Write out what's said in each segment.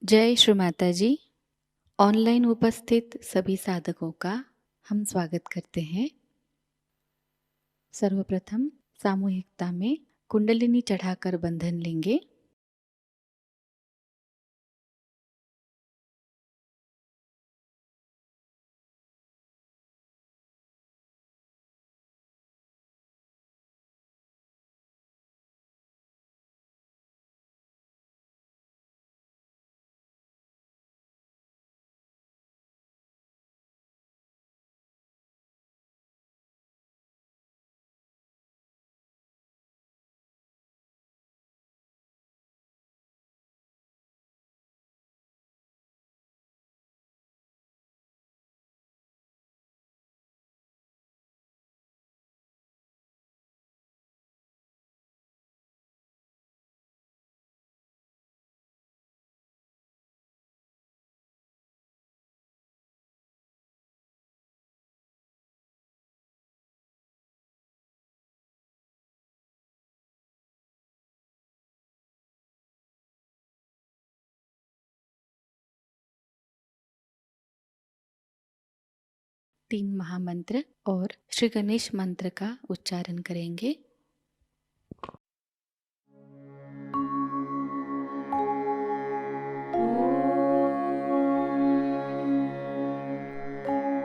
जय श्री माताजी। ऑनलाइन उपस्थित सभी साधकों का हम स्वागत करते हैं। सर्वप्रथम सामूहिकता में कुंडलिनी चढ़ाकर बंधन लेंगे। तीन महामंत्र और श्री गणेश मंत्र का उच्चारण करेंगे।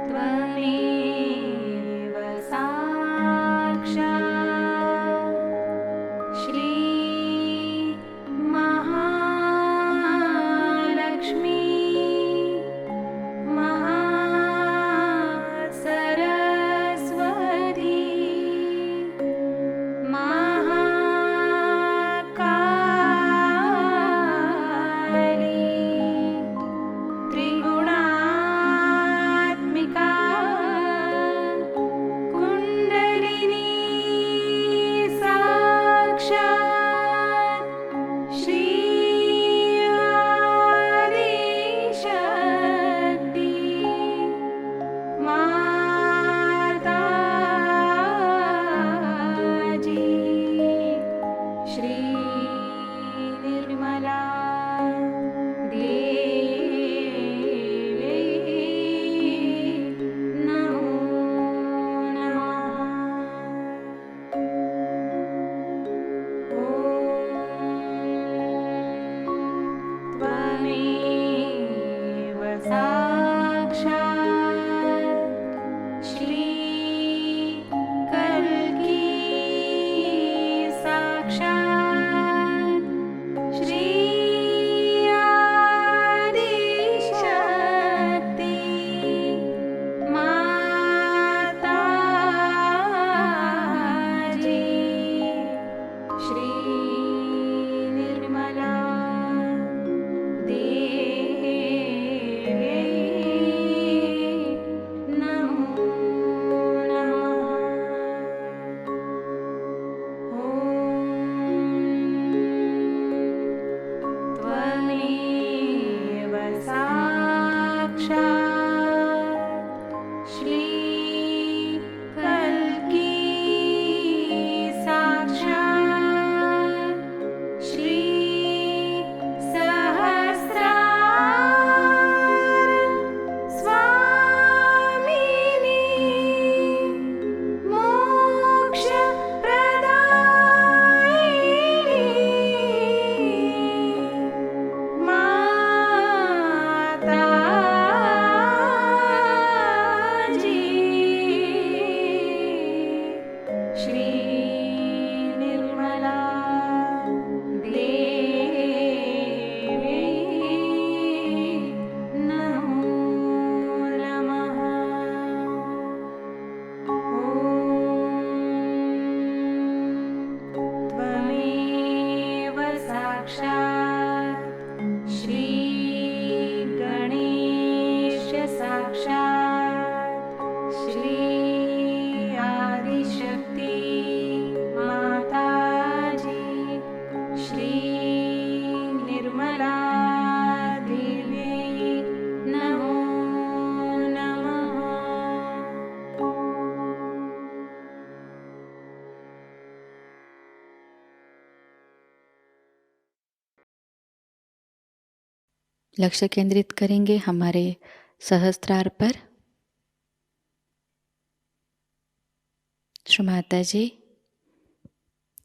त्वमेव साक्षात् श्री महालक्ष्मी महासरस्वती लक्ष्य केंद्रित करेंगे हमारे सहस्त्रार पर। श्री माताजी,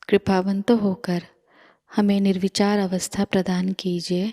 कृपावंत होकर हमें निर्विचार अवस्था प्रदान कीजिए।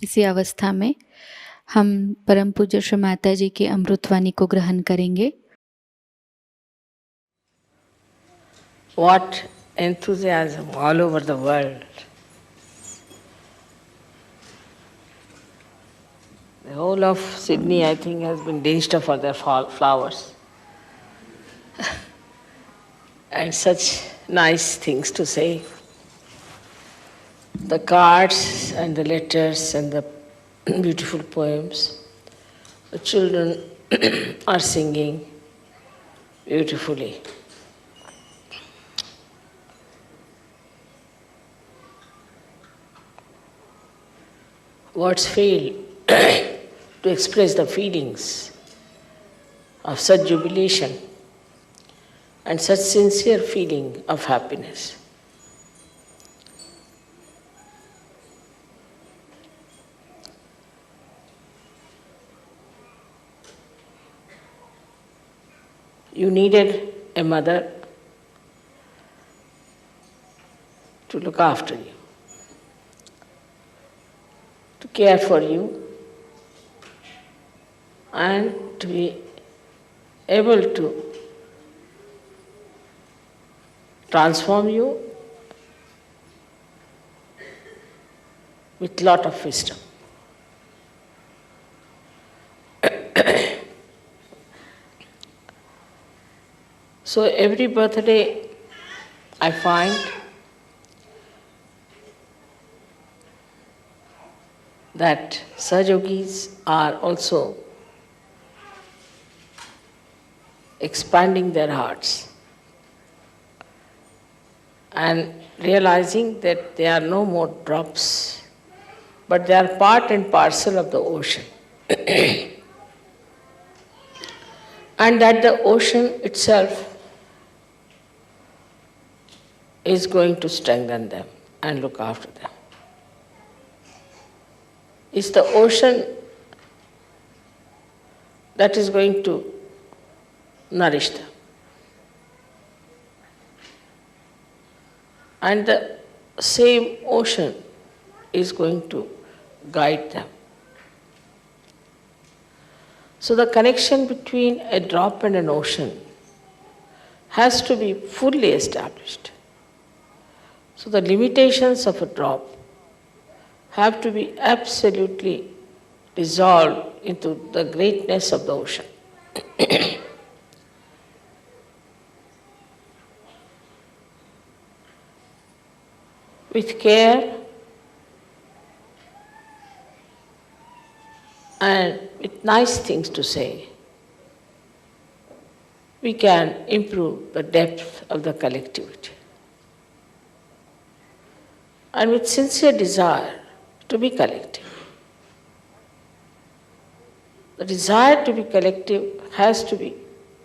इसी अवस्था में हम परम पूज्य श्री माताजी की अमृतवाणी को ग्रहण करेंगे। What enthusiasm all over the world. The whole of Sydney, I think, has been dinched for their flowers. And such nice things to say. The cards and the letters and the beautiful poems. The children are singing beautifully. Words fail to express the feelings of such jubilation and such sincere feeling of happiness. You needed a mother to look after you. to care for you and to be able to transform you with lot of wisdom. So every birthday I find that Sahajogis are also expanding their hearts and realizing that they are no more drops, but they are part and parcel of the ocean. And that the ocean itself is going to strengthen them and look after them. It's the ocean that is going to nourish them. And the same ocean is going to guide them. So the connection between a drop and an ocean has to be fully established. So the limitations of a drop have to be absolutely dissolved into the greatness of the ocean. With care and with nice things to say, we can improve the depth of the collectivity. And with sincere desire to be collective. The desire to be collective has to be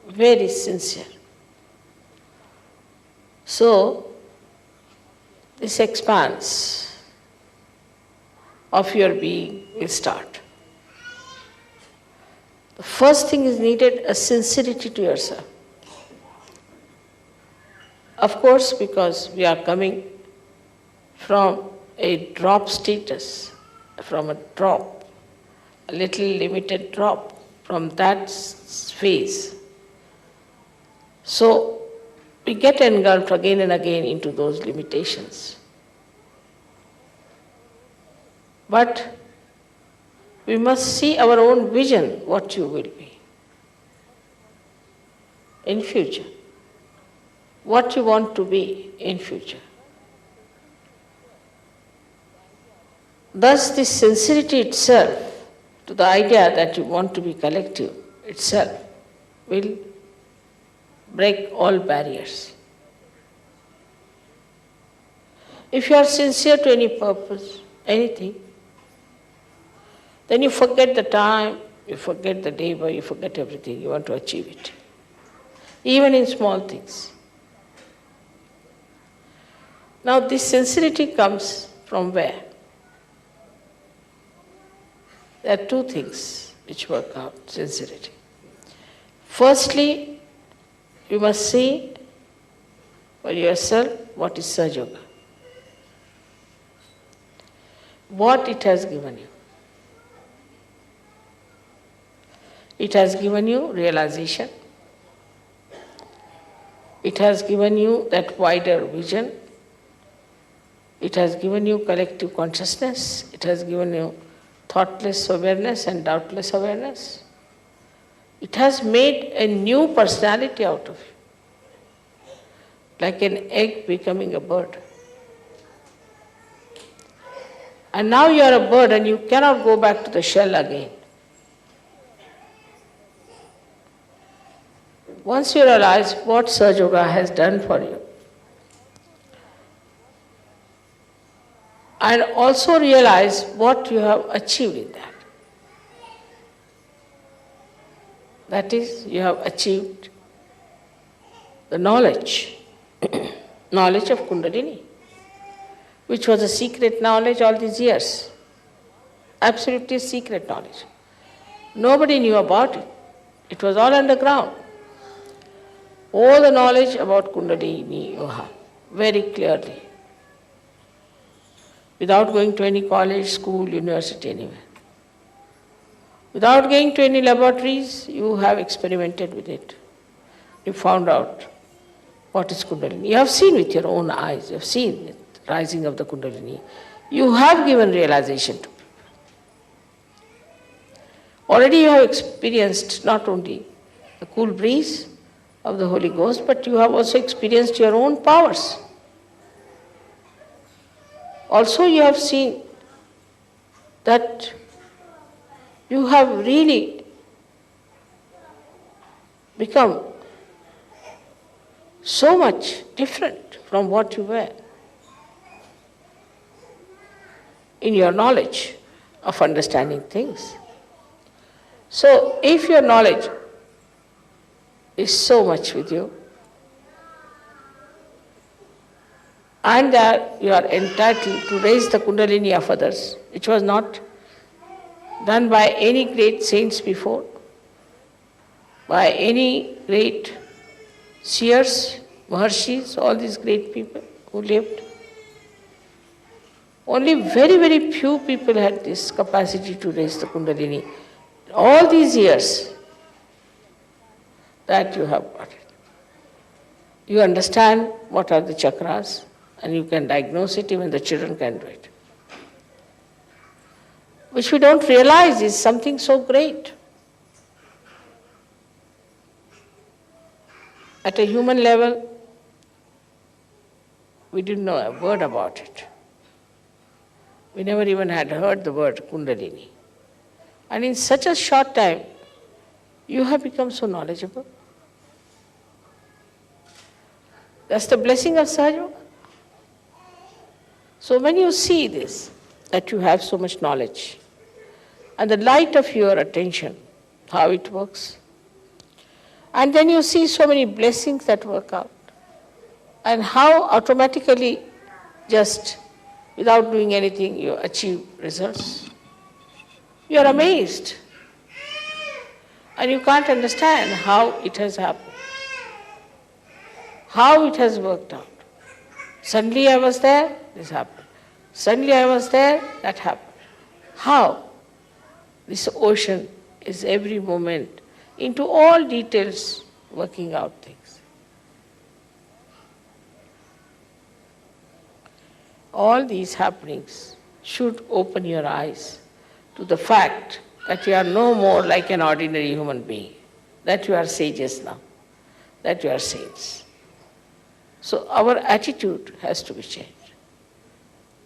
very sincere. So, this expanse of your being will start. The first thing is needed a sincerity to yourself. Of course, because we are coming from a drop status, from a drop, a little limited drop, from that phase. So, we get engulfed again and again into those limitations. But we must see our own vision, what you will be in future, what you want to be in future. Thus, this sincerity itself to the idea that you want to be collective itself will break all barriers. If you are sincere to any purpose, anything, then you forget the time, you forget the labor, you forget everything, you want to achieve it. Even in small things. Now this sincerity comes from where? There are two things which work out sincerity. Firstly, you must see for yourself what is Sahajayoga. What it has given you. It has given you realization. It has given you that wider vision. It has given you collective consciousness. It has given you thoughtless awareness and doubtless awareness. It has made a new personality out of you, like an egg becoming a bird. And now you are a bird and you cannot go back to the shell again. Once you realize what Sahajayoga has done for you, and also realize what you have achieved in that. That is, you have achieved the knowledge, knowledge of Kundalini, which was a secret knowledge all these years. Absolutely secret knowledge. Nobody knew about it. It was all underground. All the knowledge about Kundalini you have, very clearly. without going to any college, school, university, anywhere. Without going to any laboratories, you have experimented with it. You found out what is Kundalini. You have seen with your own eyes, you have seen the rising of the Kundalini. You have given realization to people. Already you have experienced not only the cool breeze of the Holy Ghost, but you have also experienced your own powers. Also you have seen that you have really become so much different from what you were in your knowledge of understanding things. So if your knowledge is so much with you, and that you are entitled to raise the Kundalini of others, which was not done by any great saints before, by any great seers, Maharshis, all these great people who lived. Only very, very few people had this capacity to raise the Kundalini. All these years that you have got it. You understand what are the chakras, and you can diagnose it, even the children can do it. Which we don't realize is something so great. At a human level, we didn't know a word about it. We never even had heard the word Kundalini. And in such a short time, you have become so knowledgeable. That's the blessing of Sahajayoga. So when you see this, that you have so much knowledge, and the light of your attention, how it works, and then you see so many blessings that work out, and how automatically, just without doing anything, you achieve results. You are amazed. And you can't understand how it has happened, how it has worked out. Suddenly I was there, this happened. Suddenly I was there, that happened. How? This ocean is every moment, into all details, working out things. All these happenings should open your eyes to the fact that you are no more like an ordinary human being, that you are sages now, that you are saints. So our attitude has to be changed.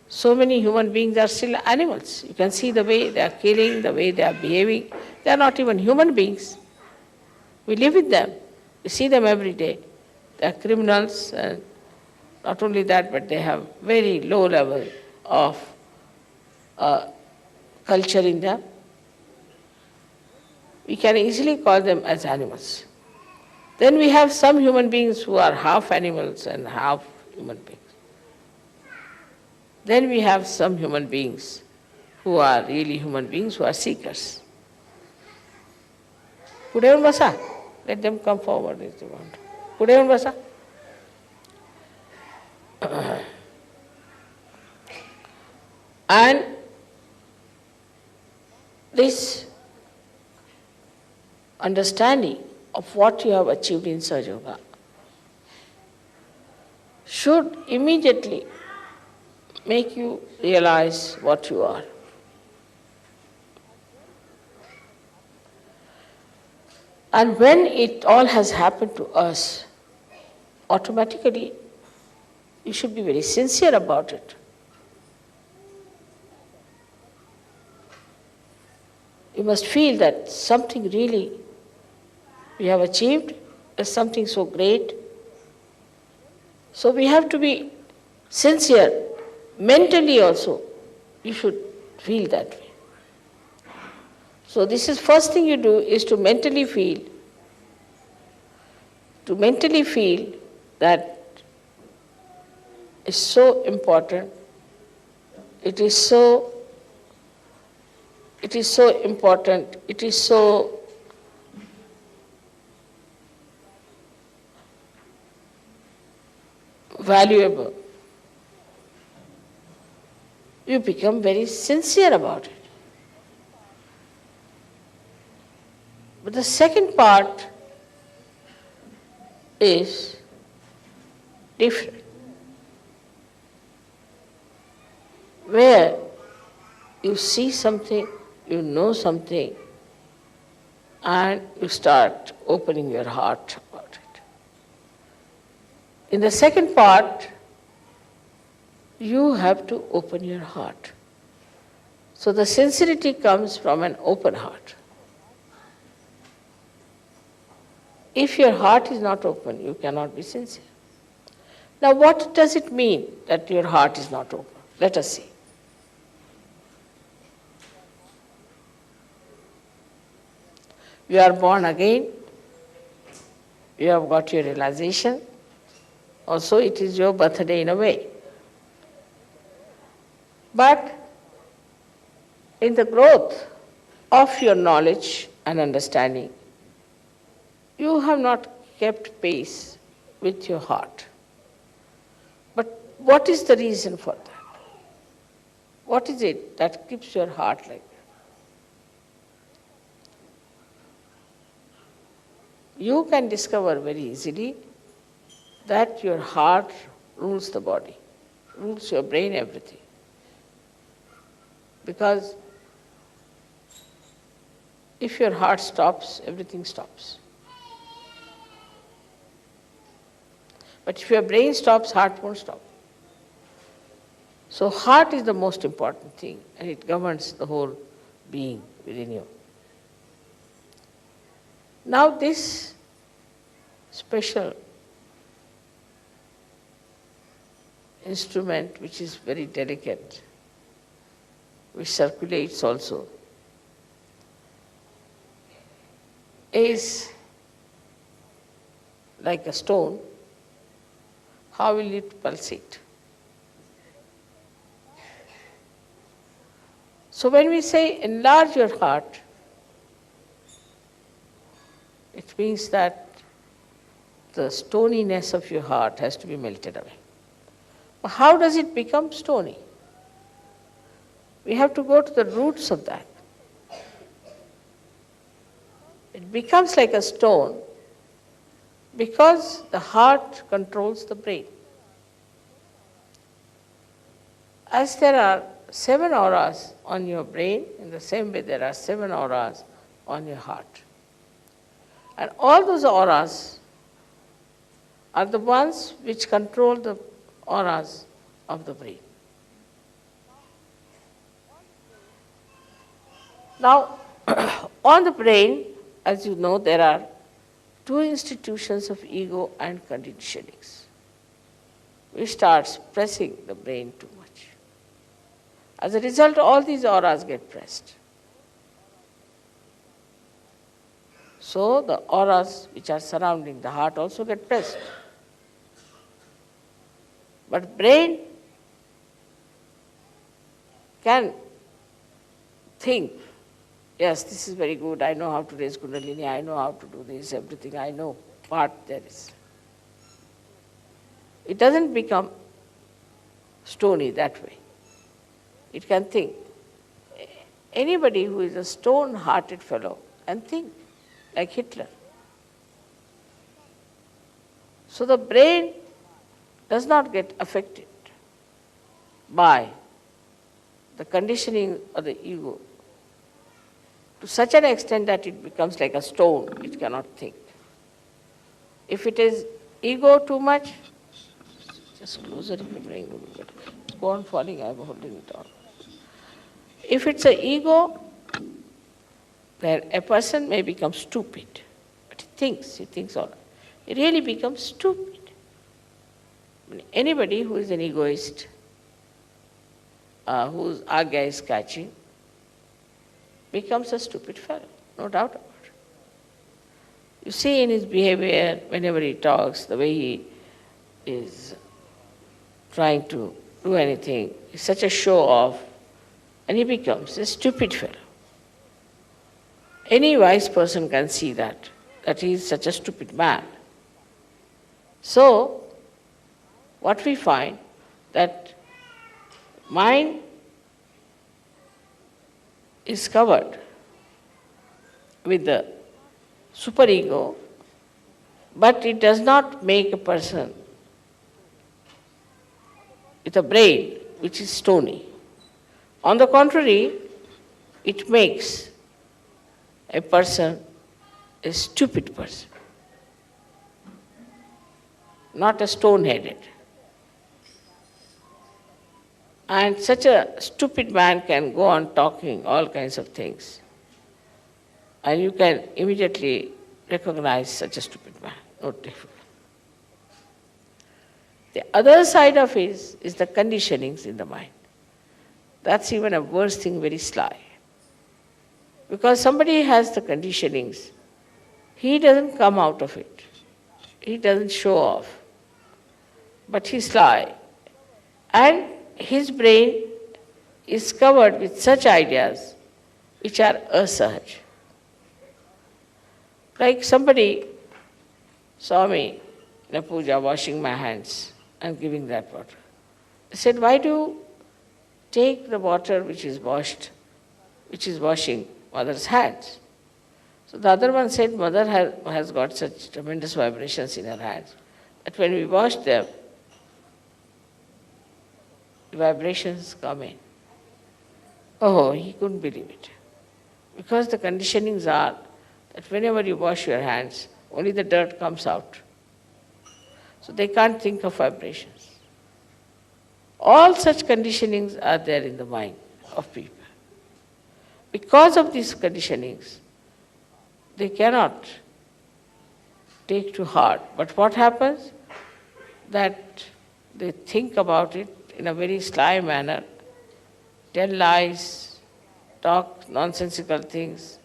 So many human beings are still animals. You can see the way they are killing, the way they are behaving. They are not even human beings. We live with them. We see them every day. They are criminals, and not only that, but they have very low level of culture in them. We can easily call them as animals. Then we have some human beings who are half animals and half human beings. Then we have some human beings who are really human beings, who are seekers. Kudevan Basa, let them come forward if they want. Kudevan Basa. And this understanding of what you have achieved in Sahajayoga should immediately make you realize what you are. And when it all has happened to us, automatically you should be very sincere about it. You must feel that something really we have achieved is something so great. So we have to be sincere. Mentally also, you should feel that way. So this is first thing you do, is to mentally feel. To mentally feel that is so important. It is so important. It is so valuable. you become very sincere about it. But the second part is different, where you see something, you know something, and you start opening your heart about it. In the second part, you have to open your heart. So the sincerity comes from an open heart. If your heart is not open, you cannot be sincere. Now, what does it mean that your heart is not open? Let us see. You are born again, you have got your realization, also it is your birthday in a way. But in the growth of your knowledge and understanding, you have not kept pace with your heart. But what is the reason for that? What is it that keeps your heart like that? You can discover very easily that your heart rules the body, rules your brain, everything. Because if your heart stops, everything stops. But if your brain stops, heart won't stop. So heart is the most important thing, and it governs the whole being within you. Now this special instrument, which is very delicate, which circulates also, is like a stone. How will it pulsate? So when we say enlarge your heart, it means that the stoniness of your heart has to be melted away. But how does it become stony? We have to go to the roots of that. It becomes like a stone because the heart controls the brain. As there are 7 auras on your brain, in the same way there are 7 auras on your heart. And all those auras are the ones which control the auras of the brain. Now, on the brain, as you know, there are 2 institutions of ego and conditionings, which starts pressing the brain too much. As a result, all these auras get pressed. So the auras which are surrounding the heart also get pressed. But brain can think, yes, this is very good, I know how to raise Kundalini, I know how to do this, everything I know, part there is. It doesn't become stony that way. It can think. Anybody who is a stone-hearted fellow can think, like Hitler. So the brain does not get affected by the conditioning of the ego to such an extent that it becomes like a stone, it cannot think. If it is ego too much, just closer in the brain, go on falling, I am holding it on. If it's an ego, then a person may become stupid, but he thinks all. He really becomes stupid. Anybody who is an egoist, whose agya is catching, becomes a stupid fellow, no doubt about it. You see in his behavior, whenever he talks, the way he is trying to do anything, he's such a show-off, and he becomes a stupid fellow. Any wise person can see that he is such a stupid man. So, what we find, that mind is covered with the superego, but it does not make a person with a brain which is stony. On the contrary, it makes a person a stupid person, not a stone-headed. And such a stupid man can go on talking all kinds of things. And you can immediately recognize such a stupid man. No difficult. The other side of it is the conditionings in the mind. That's even a worse thing, very sly. Because somebody has the conditionings, he doesn't come out of it. He doesn't show off. But he's sly. And his brain is covered with such ideas which are asahaj. Like somebody saw me in a puja washing my hands and giving that water. They said, why do you take the water which is washed, which is washing mother's hands? So the other one said, mother has got such tremendous vibrations in her hands that when we wash them, the vibrations come in. Oh, he couldn't believe it. Because the conditionings are that whenever you wash your hands, only the dirt comes out. So they can't think of vibrations. All such conditionings are there in the mind of people. Because of these conditionings, they cannot take to heart. But what happens? That they think about it in a very sly manner, tell lies, talk nonsensical things,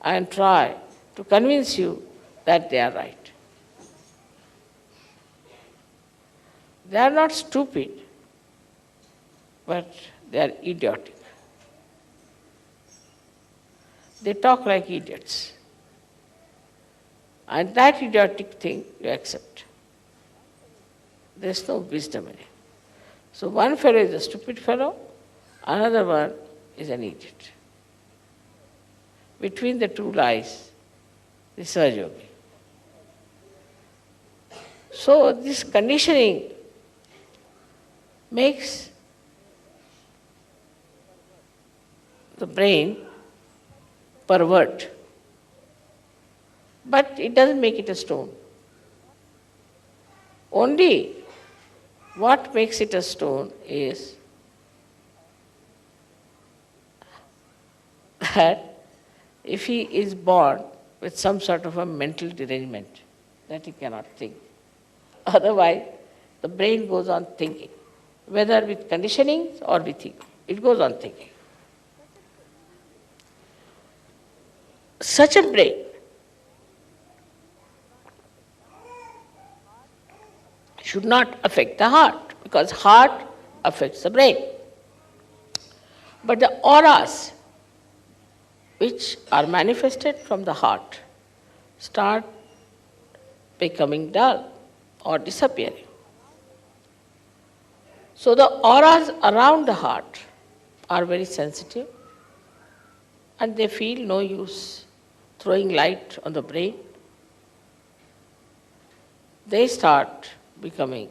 and try to convince you that they are right. They are not stupid, but they are idiotic. They talk like idiots. And that idiotic thing you accept. There's no wisdom in it. So one fellow is a stupid fellow, another one is an idiot. Between the two lies the Sahajayogi. So this conditioning makes the brain pervert, but it doesn't make it a stone. Only what makes it a stone is that if he is born with some sort of a mental derangement, that he cannot think. Otherwise, the brain goes on thinking, whether with conditionings or with ego. It goes on thinking. Such a brain should not affect the heart, because heart affects the brain. But the auras which are manifested from the heart start becoming dull or disappearing. So the auras around the heart are very sensitive and they feel no use throwing light on the brain. They start becoming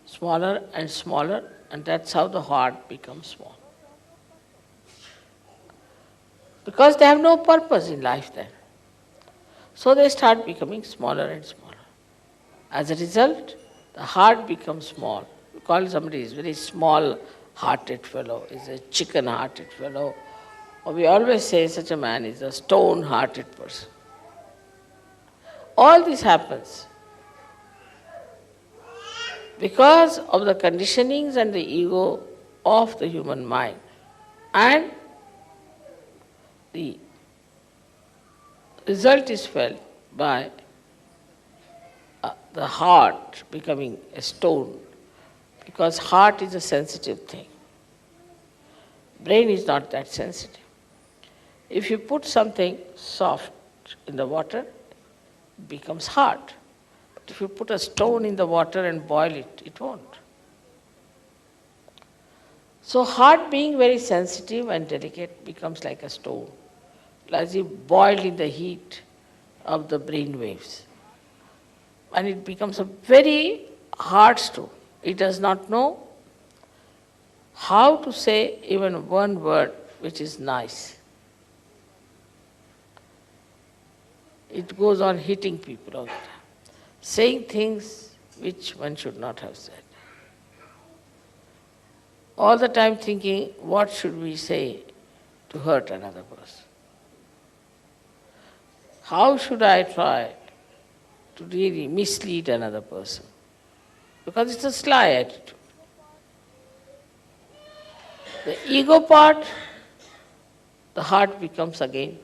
smaller and smaller, and that's how the heart becomes small. Because they have no purpose in life then. So they start becoming smaller and smaller. As a result, the heart becomes small. You call somebody is very small-hearted fellow, is a chicken-hearted fellow, or we always say such a man is a stone-hearted person. All this happens because of the conditionings and the ego of the human mind. And the result is felt by the heart becoming a stone, because heart is a sensitive thing. Brain is not that sensitive. If you put something soft in the water, it becomes hard. But if you put a stone in the water and boil it, it won't. So heart being very sensitive and delicate becomes like a stone, as if boiled in the heat of the brain waves. And it becomes a very hard stone. It does not know how to say even one word which is nice. It goes on hitting people all the time, saying things which one should not have said. All the time thinking, what should we say to hurt another person? How should I try to really mislead another person? Because it's a sly attitude. The ego part, the heart becomes again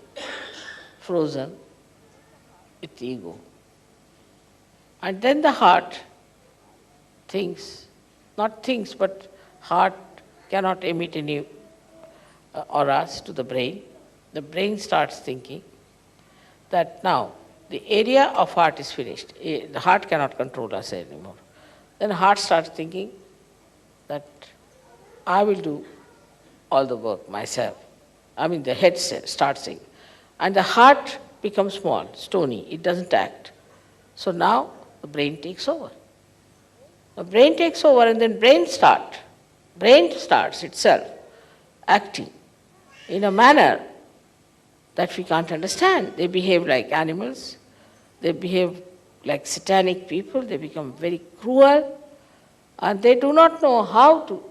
frozen with ego. And then the heart thinks, not thinks, but heart cannot emit any auras to the brain. The brain starts thinking that now the area of heart is finished. The heart cannot control us anymore. Then heart starts thinking that I will do all the work myself. I mean, the head starts saying. And the heart becomes small, stony, it doesn't act. So now the brain takes over. The brain takes over and then brain starts itself acting in a manner that we can't understand. They behave like animals, they behave like satanic people, they become very cruel, and they do not know how to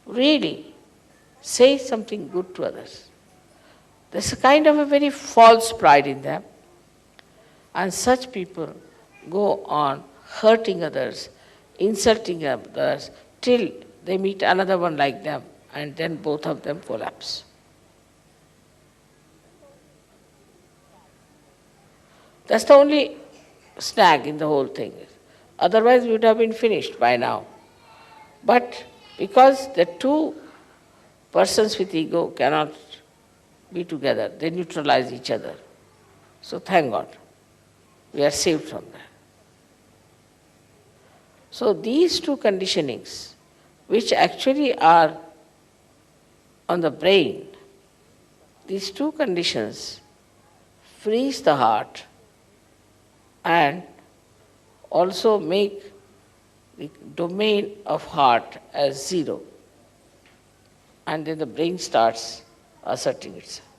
really say something good to others. There's a kind of a very false pride in them, and such people go on hurting others, insulting others, till they meet another one like them, and then both of them collapse. That's the only snag in the whole thing. Otherwise we would have been finished by now. But because the two persons with ego cannot be together, they neutralize each other. So thank God, we are saved from that. So these two conditionings, which actually are on the brain, these two conditions freeze the heart and also make the domain of heart as zero. And then the brain starts asserting itself.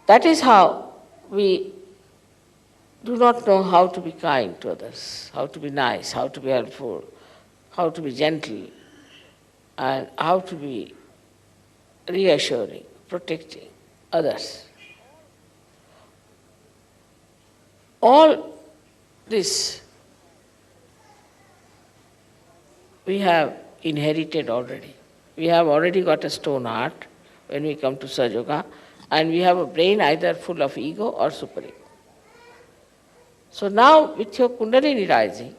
That is how we do not know how to be kind to others, how to be nice, how to be helpful, how to be gentle, and how to be reassuring, protecting others. All this we have inherited already. We have already got a stone heart when we come to Sahajayoga, and we have a brain either full of ego or superego. So now with your Kundalini rising,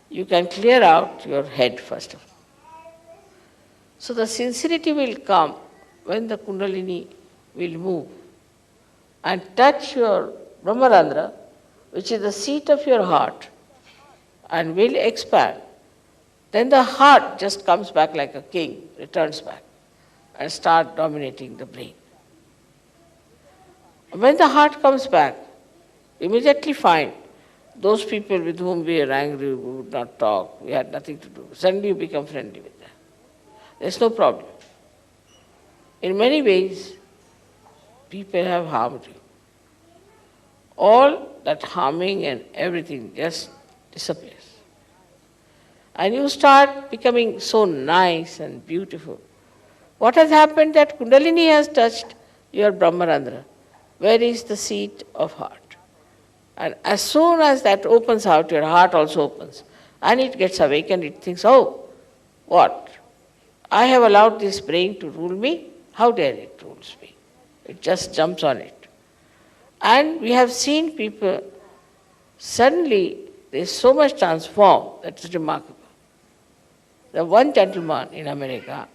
you can clear out your head first of all. So the sincerity will come when the Kundalini will move and touch your Brahmarandra, which is the seat of your heart, and will expand. Then the heart just comes back like a king, returns back, and starts dominating the brain. When the heart comes back, immediately find those people with whom we are angry, we would not talk, we had nothing to do. Suddenly you become friendly with them. There's no problem. In many ways, people have harmed you. All that harming and everything just disappears. And you start becoming so nice and beautiful. What has happened that Kundalini has touched your Brahmarandra, where is the seat of heart. And as soon as that opens out, your heart also opens. And it gets awakened, it thinks, oh, what? I have allowed this brain to rule me? How dare it rules me? It just jumps on it. And we have seen people, suddenly they so much transformed, that's remarkable. The one gentleman in America,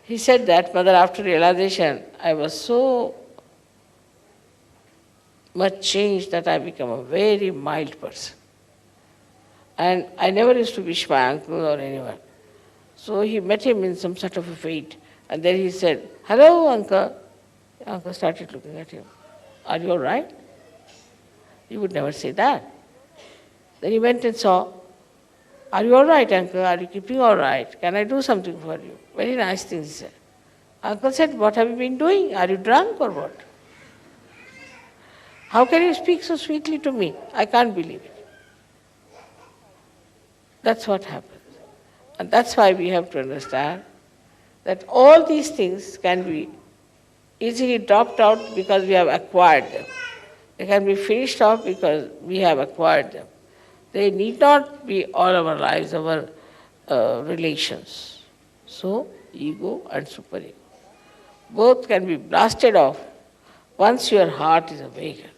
he said that, Mother, after realization, I was so much changed that I become a very mild person. And I never used to wish my uncle or anyone. So he met him in some sort of a fate. And then he said, "Hello, uncle." The uncle started looking at him. "Are you all right?" He would never say that. Then he went and saw, "Are you all right, uncle? Are you keeping all right? Can I do something for you?" Very nice things he said. Uncle said, "What have you been doing? Are you drunk or what? How can you speak so sweetly to me? I can't believe it." That's what happens. And that's why we have to understand that all these things can be easily dropped out because we have acquired them. They can be finished off because we have acquired them. They need not be all our lives, our relations. So, ego and superego. Both can be blasted off once your heart is awakened.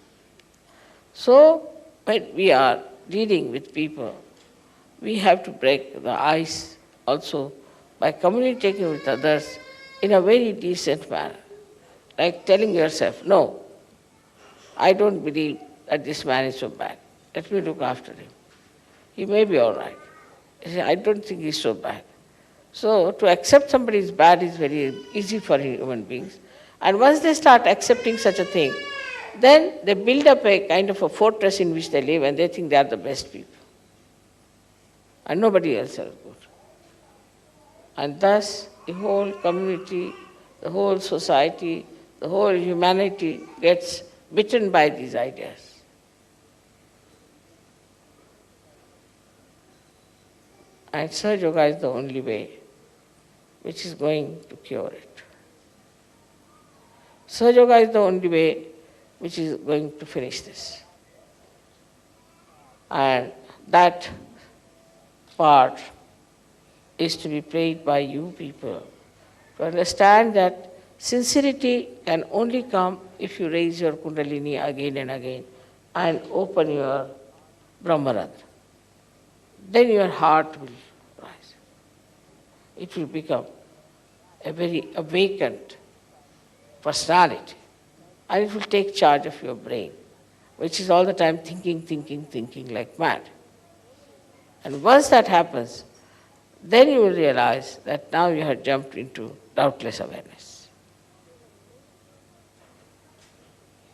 So, when we are dealing with people, we have to break the ice also by communicating with others in a very decent manner. Like telling yourself, "No, I don't believe that this man is so bad. Let me look after him. He may be all right. I don't think he's so bad." So to accept somebody is bad is very easy for human beings. And once they start accepting such a thing, then they build up a kind of a fortress in which they live and they think they are the best people. And nobody else is good. And thus the whole community, the whole society, the whole humanity gets bitten by these ideas. And Sahajayoga is the only way which is going to cure it. Sahajayoga is the only way which is going to finish this. And that part is to be played by you people to understand that sincerity can only come if you raise your Kundalini again and again and open your Brahmarandra. Then your heart will rise. It will become a very awakened personality. And it will take charge of your brain, which is all the time thinking like mad. And once that happens, then you will realize that now you have jumped into doubtless awareness.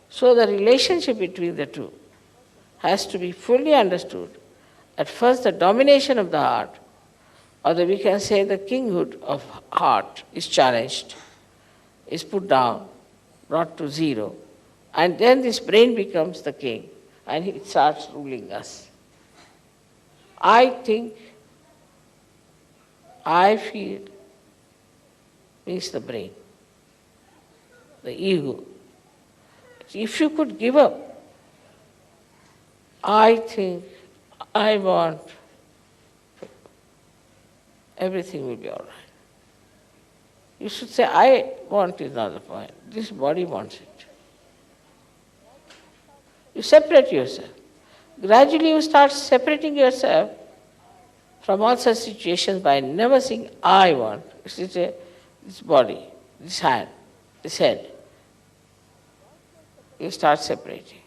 So the relationship between the two has to be fully understood. At first, the domination of the heart, or we can say the kinghood of heart, is challenged, is put down, brought to zero, and then this brain becomes the king, and it starts ruling us. I think, I feel, means the brain, the ego. If you could give up, I think, I want, everything will be all right. You should say, I want is not the point. This body wants it. You separate yourself. Gradually you start separating yourself from all such situations by never saying, I want. You say, this body, this hand, this head. You start separating.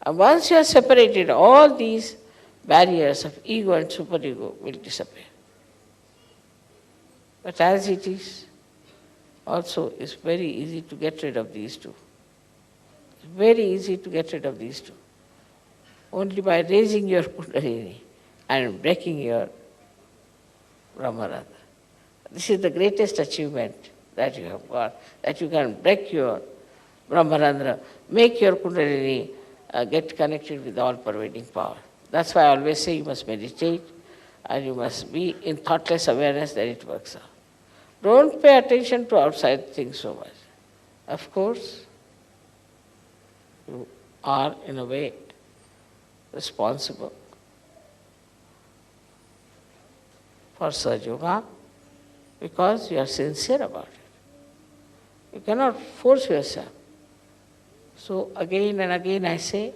And once you are separated, all these barriers of ego and superego will disappear. But as it is, also it's very easy to get rid of these two. It's very easy to get rid of these two. Only by raising your Kundalini and breaking your Brahmarandra. This is the greatest achievement that you have got, that you can break your Brahmarandra, make your Kundalini get connected with all-pervading power. That's why I always say you must meditate and you must be in thoughtless awareness that it works out. Don't pay attention to outside things so much. Of course, you are in a way responsible for Sahajayoga because you are sincere about it. You cannot force yourself. So again and again I say,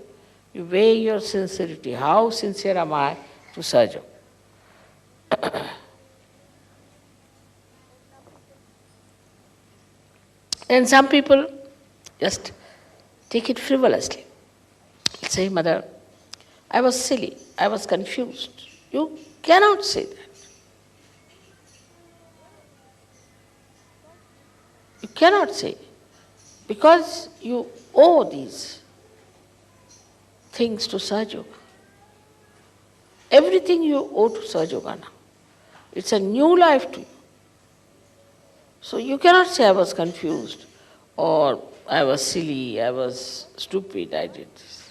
you weigh your sincerity. How sincere am I to Sahajayoga? And some people just take it frivolously. Say, Mother, I was silly, I was confused. You cannot say that. You cannot say, because you owe these things to Sahajayoga. Everything you owe to Sahajayoga now. It's a new life to you. So you cannot say I was confused or I was silly, I was stupid, I did this.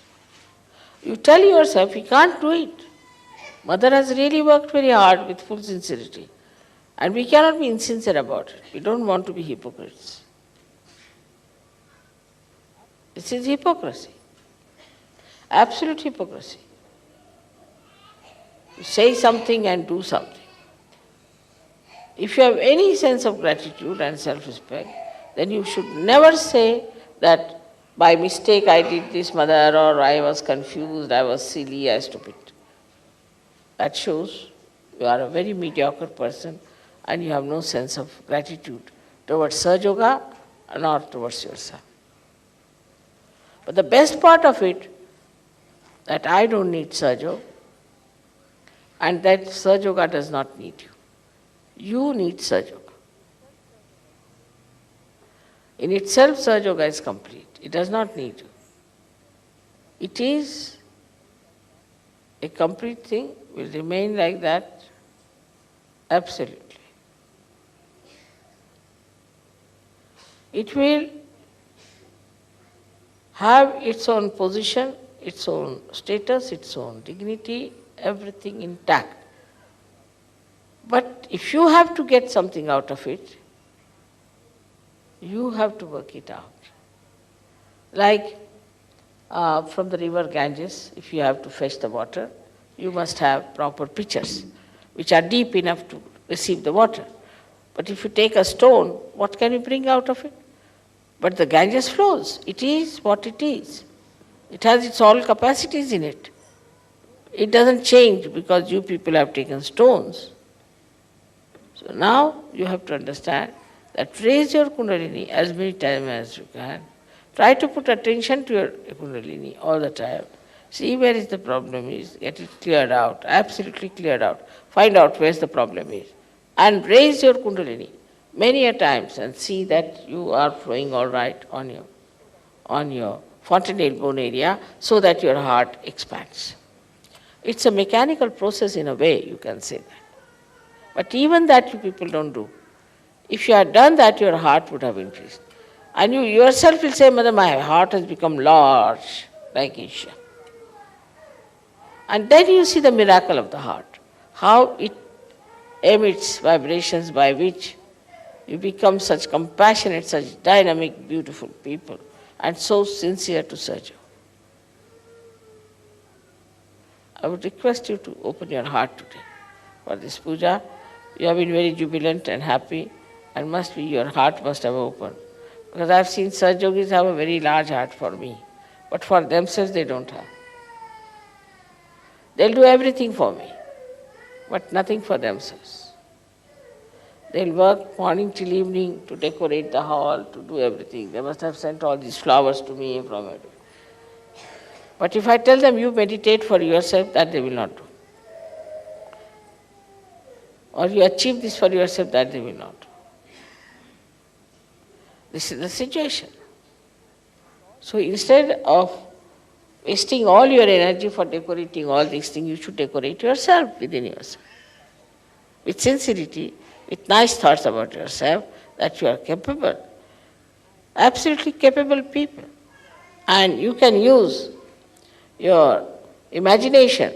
You tell yourself you can't do it. Mother has really worked very hard with full sincerity. And we cannot be insincere about it. We don't want to be hypocrites. This is hypocrisy. Absolute hypocrisy. You say something and do something. If you have any sense of gratitude and self-respect, then you should never say that by mistake I did this, mother, or I was confused, I was silly, I was stupid. That shows you are a very mediocre person and you have no sense of gratitude towards Sahajayoga nor towards yourself. But the best part of it, that I don't need Sahajayoga and that Sahajayoga does not need you. You need Sahajayoga. In itself, Sahajayoga is complete. It does not need you. It is a complete thing, will remain like that, absolutely. It will have its own position, its own status, its own dignity, everything intact. But if you have to get something out of it, you have to work it out. Like from the river Ganges, if you have to fetch the water, you must have proper pitchers, which are deep enough to receive the water. But if you take a stone, what can you bring out of it? But the Ganges flows. It is what it is. It has its all capacities in it. It doesn't change because you people have taken stones. So now you have to understand that raise your Kundalini as many times as you can. Try to put attention to your Kundalini all the time. See where is the problem is, get it cleared out, absolutely cleared out. Find out where the problem is. And raise your Kundalini many a times and see that you are flowing all right on your fontanelle bone area so that your heart expands. It's a mechanical process in a way, you can say that. But even that you people don't do. If you had done that, your heart would have increased. And you yourself will say, Mother, my heart has become large, like Isha. And then you see the miracle of the heart, how it emits vibrations by which you become such compassionate, such dynamic, beautiful people, and so sincere to Sahajayoga. I would request you to open your heart today for this puja. You have been very jubilant and happy, and your heart must have opened. Because I have seen Sahajogis have a very large heart for me, but for themselves they don't have. They'll do everything for me, but nothing for themselves. They'll work morning till evening to decorate the hall, to do everything. They must have sent all these flowers to me from everywhere. But if I tell them you meditate for yourself, that they will not do. Or you achieve this for yourself, that they will not do. This is the situation. So instead of wasting all your energy for decorating all these things, you should decorate yourself within yourself. With sincerity, with nice thoughts about yourself, that you are capable, absolutely capable people. And you can use your imagination,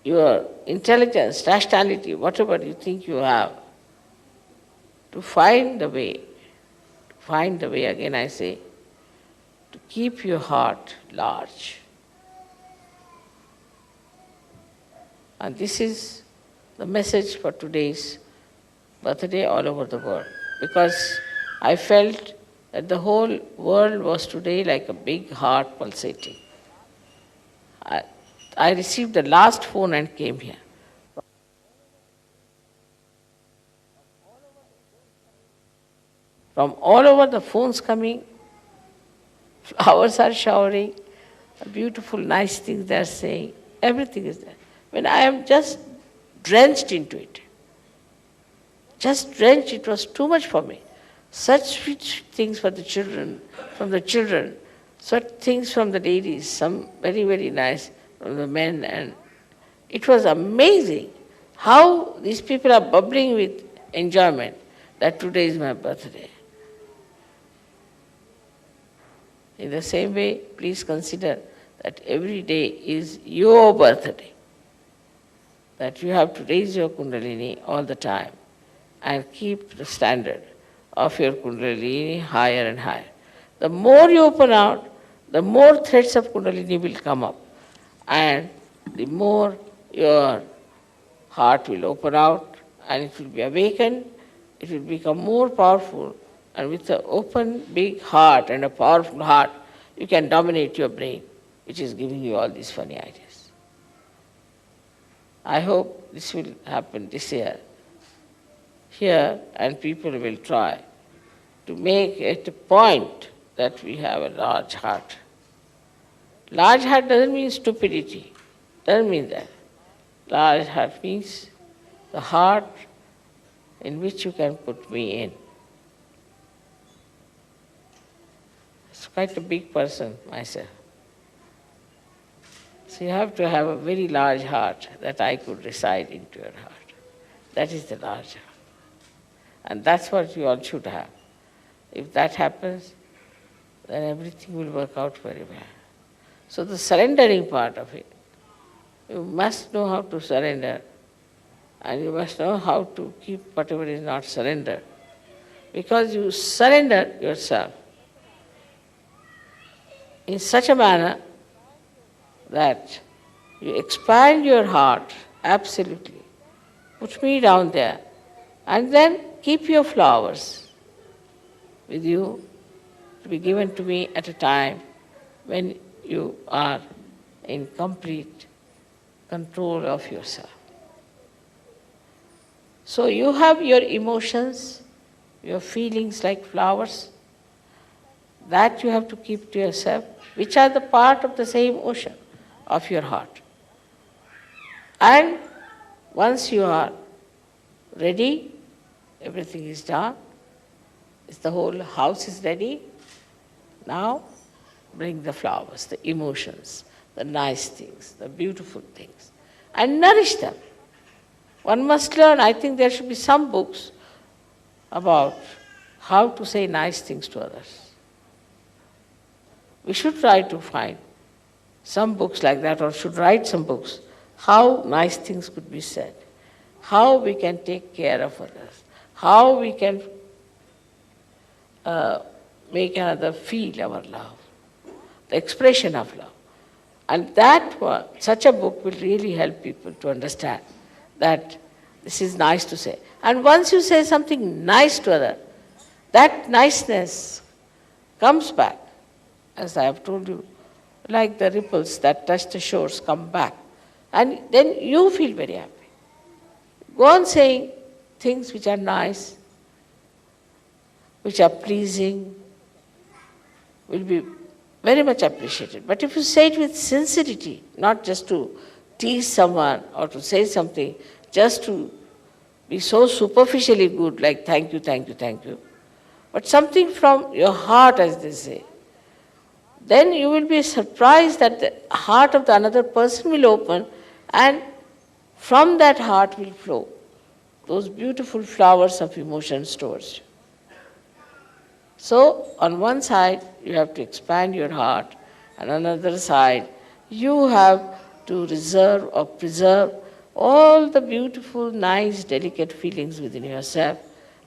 your intelligence, rationality, whatever you think you have, to find the way, again I say, to keep your heart large. And this is the message for today's birthday all over the world. Because I felt that the whole world was today like a big heart pulsating. I received the last phone and came here. From all over the phones coming, flowers are showering, beautiful, nice things they are saying, everything is there. when I am just drenched into it. Just drenched, it was too much for me. Such sweet things for the children, from the children, such things from the ladies, some very, very nice from the men, and it was amazing how these people are bubbling with enjoyment that today is my birthday. In the same way, please consider that every day is your birthday, that you have to raise your Kundalini all the time and keep the standard of your Kundalini higher and higher. The more you open out, the more threads of Kundalini will come up, and the more your heart will open out and it will be awakened, it will become more powerful, and with an open, big heart and a powerful heart, you can dominate your brain, which is giving you all these funny ideas. I hope this will happen this year here, and people will try to make it a point that we have a large heart. Large heart doesn't mean stupidity, doesn't mean that. Large heart means the heart in which you can put me in. It's quite a big person myself. So you have to have a very large heart that I could reside into your heart. That is the large heart. And that's what you all should have. If that happens, then everything will work out very well. So the surrendering part of it, you must know how to surrender, and you must know how to keep whatever is not surrendered. Because you surrender yourself in such a manner that you expand your heart absolutely. Put me down there, and then keep your flowers with you to be given to me at a time when you are in complete control of yourself. So you have your emotions, your feelings like flowers, that you have to keep to yourself, which are the part of the same ocean of your heart. And once you are ready, everything is done, the whole house is ready, now bring the flowers, the emotions, the nice things, the beautiful things, and nourish them. One must learn, I think there should be some books about how to say nice things to others. We should try to find some books like that, or should write some books, how nice things could be said, how we can take care of others, how we can make another feel our love, the expression of love. And such a book will really help people to understand that this is nice to say. And once you say something nice to others, that niceness comes back, as I have told you, like the ripples that touch the shores come back. And then you feel very happy. Go on saying things which are nice, which are pleasing, will be very much appreciated. But if you say it with sincerity, not just to tease someone or to say something, just to be so superficially good, like thank you, thank you, thank you, but something from your heart, as they say, then you will be surprised that the heart of the another person will open, and from that heart will flow those beautiful flowers of emotions towards you. So, on one side, you have to expand your heart, and on the other side, you have to reserve or preserve all the beautiful, nice, delicate feelings within yourself,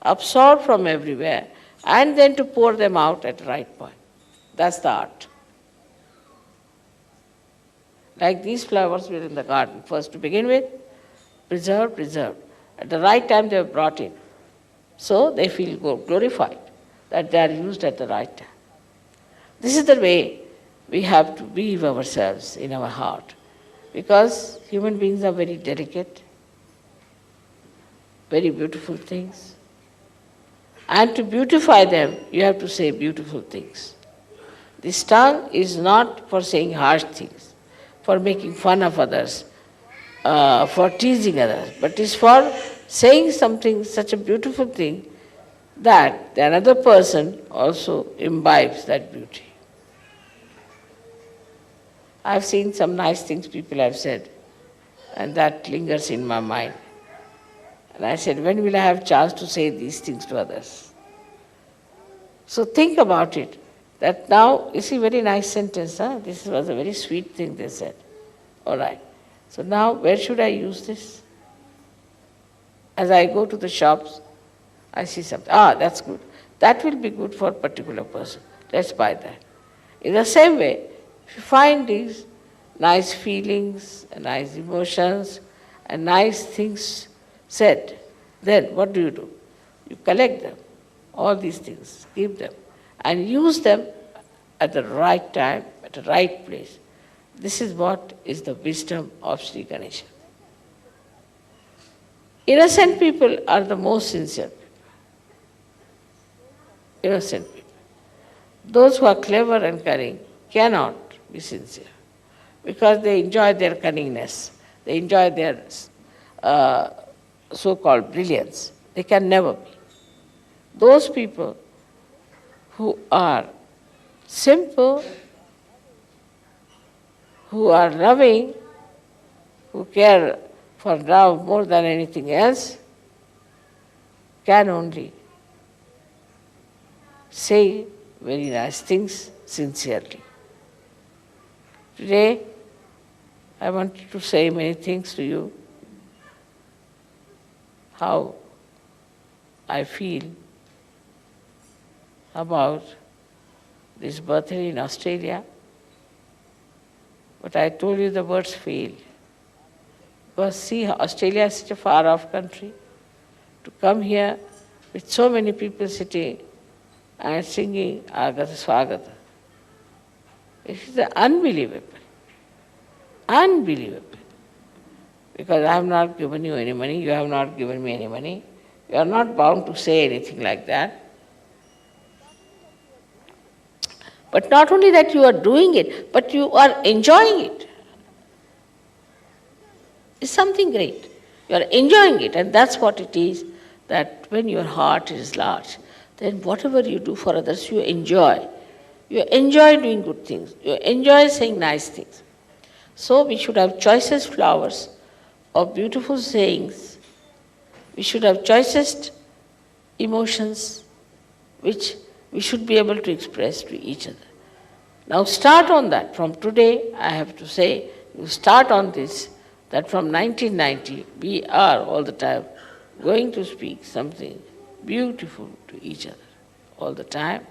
absorb from everywhere, and then to pour them out at the right point. That's the art. Like these flowers were in the garden. First, to begin with, preserved. At the right time, they were brought in. So they feel glorified that they are used at the right time. This is the way we have to weave ourselves in our heart, because human beings are very delicate, very beautiful things. And to beautify them, you have to say beautiful things. This tongue is not for saying harsh things, for making fun of others, for teasing others, but it's for saying something, such a beautiful thing, that the another person also imbibes that beauty. I've seen some nice things people have said, and that lingers in my mind. And I said, when will I have chance to say these things to others? So think about it, that now, you see, very nice sentence, huh? This was a very sweet thing they said. All right. So now, where should I use this? As I go to the shops, I see something. Ah, that's good. That will be good for a particular person. Let's buy that. In the same way, if you find these nice feelings, and nice emotions, and nice things said, then what do? You collect them, all these things, keep them, and use them at the right time, at the right place. This is what is the wisdom of Sri Ganesha. Innocent people are the most sincere people. Innocent people. Those who are clever and cunning cannot be sincere because they enjoy their cunningness, they enjoy their so-called brilliance. They can never be. Those people who are simple, who are loving, who care for love more than anything else, can only say very nice things sincerely. Today, I wanted to say many things to you, how I feel about this birthday in Australia, but I told you the words fail. Because see, Australia is such a far-off country. To come here with so many people sitting and singing Agata Swagata, it is unbelievable. Unbelievable. Because I have not given you any money, you have not given me any money. You are not bound to say anything like that. But not only that you are doing it, but you are enjoying it. It's something great. You are enjoying it, and that's what it is, that when your heart is large, then whatever you do for others, you enjoy. You enjoy doing good things. You enjoy saying nice things. So we should have choicest flowers of beautiful sayings. We should have choicest emotions which we should be able to express to each other. Now start on that. From today, I have to say, you start on this, that from 1990, we are all the time going to speak something beautiful to each other all the time.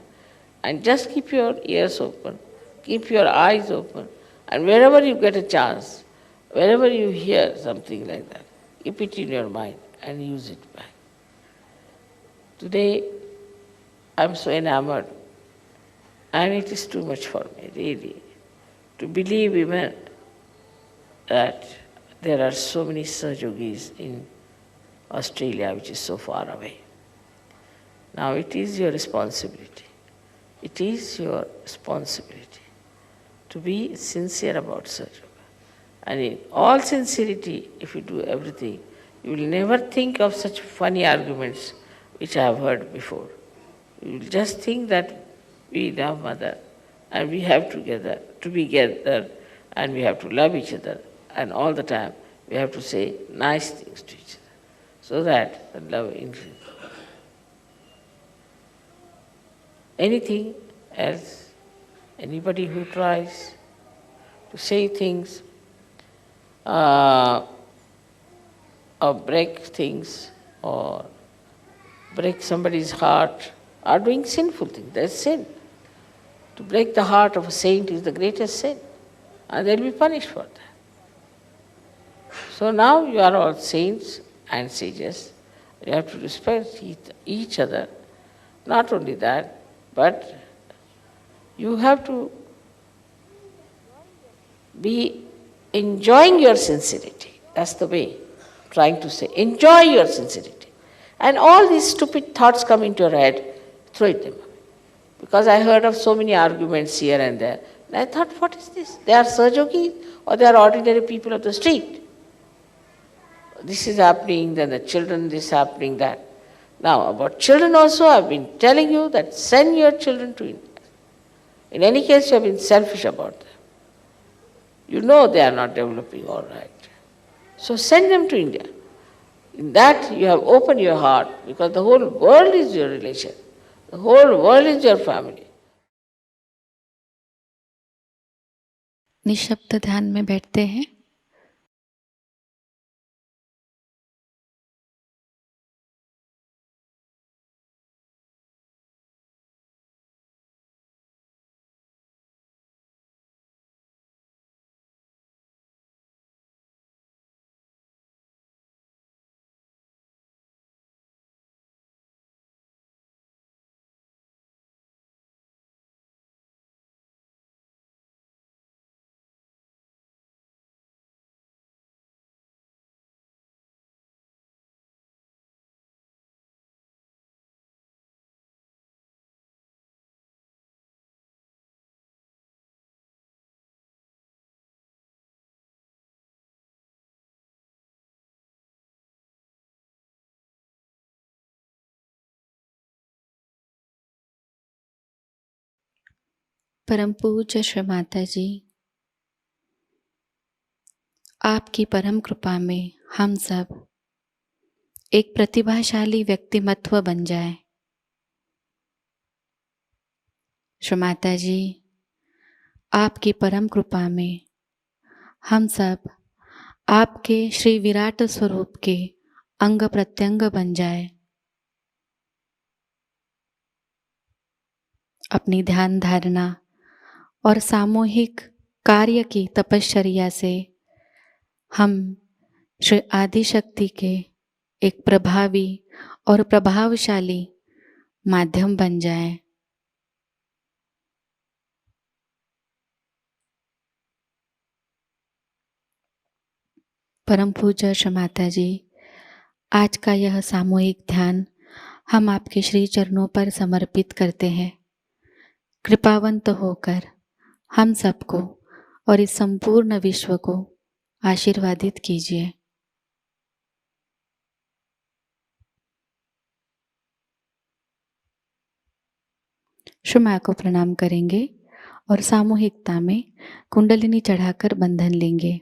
And just keep your ears open, keep your eyes open, and wherever you get a chance, wherever you hear something like that, keep it in your mind and use it back. Today, I'm so enamored, and it is too much for me, really, to believe even that there are so many Sahajogis in Australia, which is so far away. Now it is your responsibility. It is your responsibility to be sincere about Sahajayoga. And in all sincerity, if you do everything, you will never think of such funny arguments which I have heard before. You will just think that we love Mother and we have to be together and we have to love each other, and all the time we have to say nice things to each other so that the love increases. Anything else, anybody who tries to say things or break things or break somebody's heart are doing sinful things. That's sin. To break the heart of a saint is the greatest sin, and they'll be punished for that. So now you are all saints and sages. You have to respect each other. Not only that, but you have to be enjoying your sincerity. That's the way I'm trying to say. Enjoy your sincerity. And all these stupid thoughts come into your head, throw them away. Because I heard of so many arguments here and there. And I thought, what is this? They are Sahajogis or they are ordinary people of the street? this is happening, then the children, this happening, that. Now, about children also, I've been telling you that send your children to India. In any case, you have been selfish about them. You know they are not developing all right. So send them to India. In that, you have opened your heart, because the whole world is your relation. The whole world is your family. निशब्द ध्यान में बैठते हैं। परम पूज्य श्री माता जी, आपकी परम कृपा में हम सब एक प्रतिभाशाली व्यक्तिमत्व बन जाए। श्री माता जी, आपकी परम कृपा में हम सब आपके श्री विराट स्वरूप के अंग प्रत्यंग बन जाए। अपनी ध्यान धारणा और सामूहिक कार्य की तपश्चर्या से हम श्री आदिशक्ति के एक प्रभावी और प्रभावशाली माध्यम बन जाए। परम पूज्य श्री माता जी, आज का यह सामूहिक ध्यान हम आपके श्री चरणों पर समर्पित करते हैं। कृपावंत होकर हम सबको और इस संपूर्ण विश्व को आशीर्वादित कीजिए। श्री मां को प्रणाम करेंगे और सामूहिकता में कुंडलिनी चढ़ाकर बंधन लेंगे।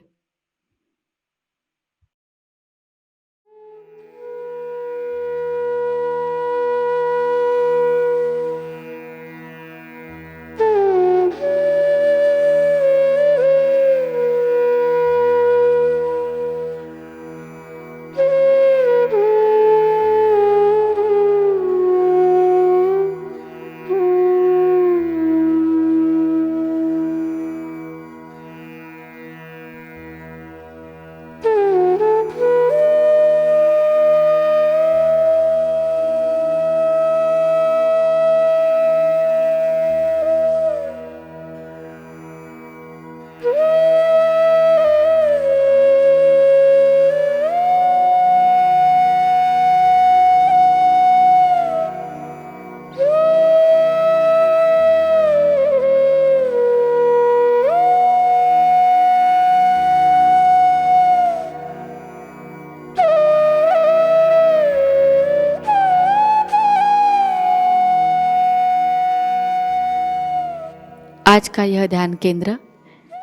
आज का यह ध्यान केंद्र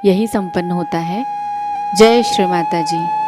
यही संपन्न होता है। जय श्री माता जी।